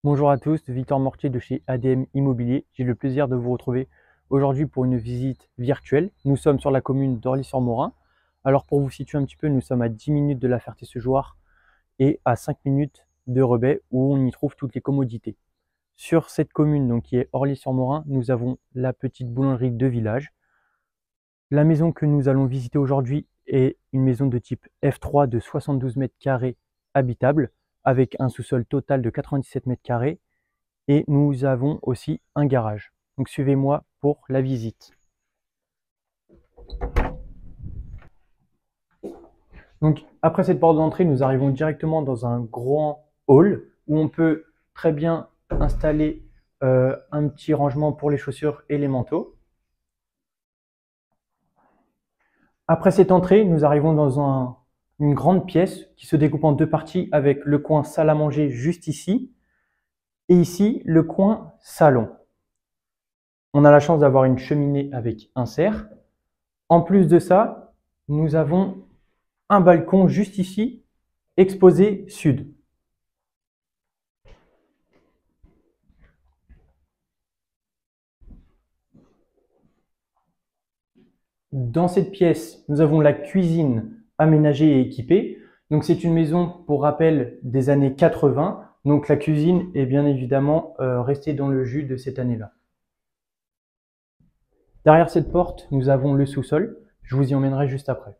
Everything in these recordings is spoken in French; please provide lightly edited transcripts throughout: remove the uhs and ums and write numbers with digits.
Bonjour à tous, Victor Mortier de chez ADM Immobilier. J'ai le plaisir de vous retrouver aujourd'hui pour une visite virtuelle. Nous sommes sur la commune d'Orly-sur-Morin. Alors pour vous situer un petit peu, nous sommes à 10 minutes de la Ferté-Sejoire et à 5 minutes de Rebais où on y trouve toutes les commodités. Sur cette commune donc, qui est Orly-sur-Morin, nous avons la petite boulangerie de village. La maison que nous allons visiter aujourd'hui est une maison de type F3 de 72 mètres carrés habitable avec un sous-sol total de 97 mètres carrés et nous avons aussi un garage. Donc suivez-moi pour la visite. Donc après cette porte d'entrée, nous arrivons directement dans un grand hall où on peut très bien installer un petit rangement pour les chaussures et les manteaux. Après cette entrée, nous arrivons dans une grande pièce qui se découpe en deux parties avec le coin salle à manger juste ici et ici le coin salon. On a la chance d'avoir une cheminée avec insert. En plus de ça, nous avons un balcon juste ici, exposé sud. Dans cette pièce, nous avons la cuisine aménagée et équipée. Donc c'est une maison, pour rappel, des années 80. Donc la cuisine est bien évidemment restée dans le jus de cette année-là. Derrière cette porte, nous avons le sous-sol. Je vous y emmènerai juste après.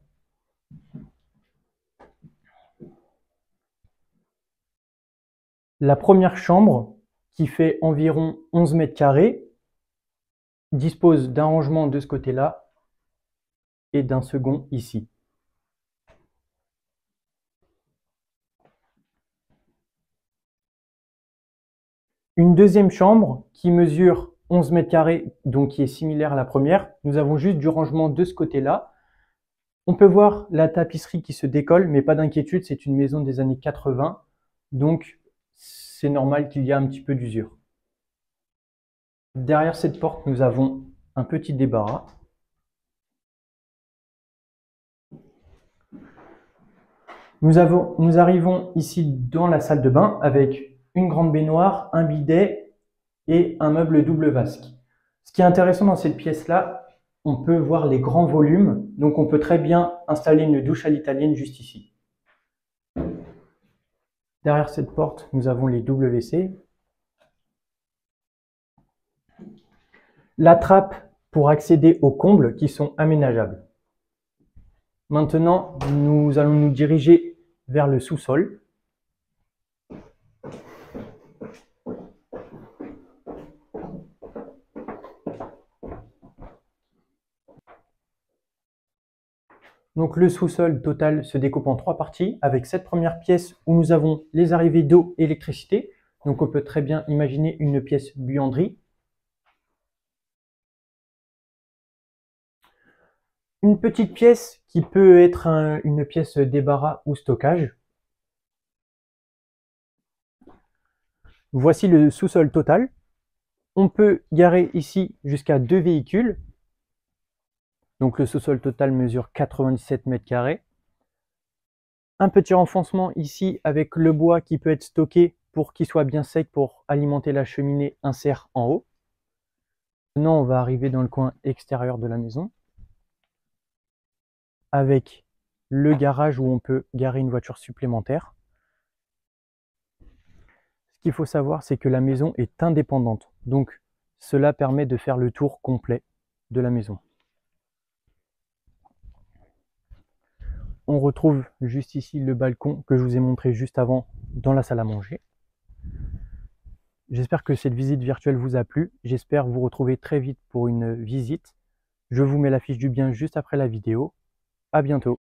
La première chambre, qui fait environ 11 mètres carrés, dispose d'un rangement de ce côté-là et d'un second ici. Une deuxième chambre qui mesure 11 mètres carrés, donc qui est similaire à la première. Nous avons juste du rangement de ce côté-là. On peut voir la tapisserie qui se décolle, mais pas d'inquiétude, c'est une maison des années 80, donc c'est normal qu'il y ait un petit peu d'usure. Derrière cette porte, nous avons un petit débarras. Nous arrivons ici dans la salle de bain avec une grande baignoire, un bidet et un meuble double vasque. Ce qui est intéressant dans cette pièce-là, on peut voir les grands volumes, donc on peut très bien installer une douche à l'italienne juste ici. Derrière cette porte, nous avons les WC. La trappe pour accéder aux combles qui sont aménageables. Maintenant, nous allons nous diriger vers le sous-sol. Donc le sous-sol total se découpe en trois parties avec cette première pièce où nous avons les arrivées d'eau et d'électricité. Donc on peut très bien imaginer une pièce buanderie. Une petite pièce qui peut être une pièce débarras ou stockage. Voici le sous-sol total. On peut garer ici jusqu'à 2 véhicules. Donc le sous-sol total mesure 97 mètres carrés. Un petit renfoncement ici avec le bois qui peut être stocké pour qu'il soit bien sec pour alimenter la cheminée insert en haut. Maintenant, on va arriver dans le coin extérieur de la maison avec le garage où on peut garer une voiture supplémentaire. Ce qu'il faut savoir, c'est que la maison est indépendante. Donc, cela permet de faire le tour complet de la maison. On retrouve juste ici le balcon que je vous ai montré juste avant dans la salle à manger. J'espère que cette visite virtuelle vous a plu. J'espère vous retrouver très vite pour une visite. Je vous mets la fiche du bien juste après la vidéo. À bientôt.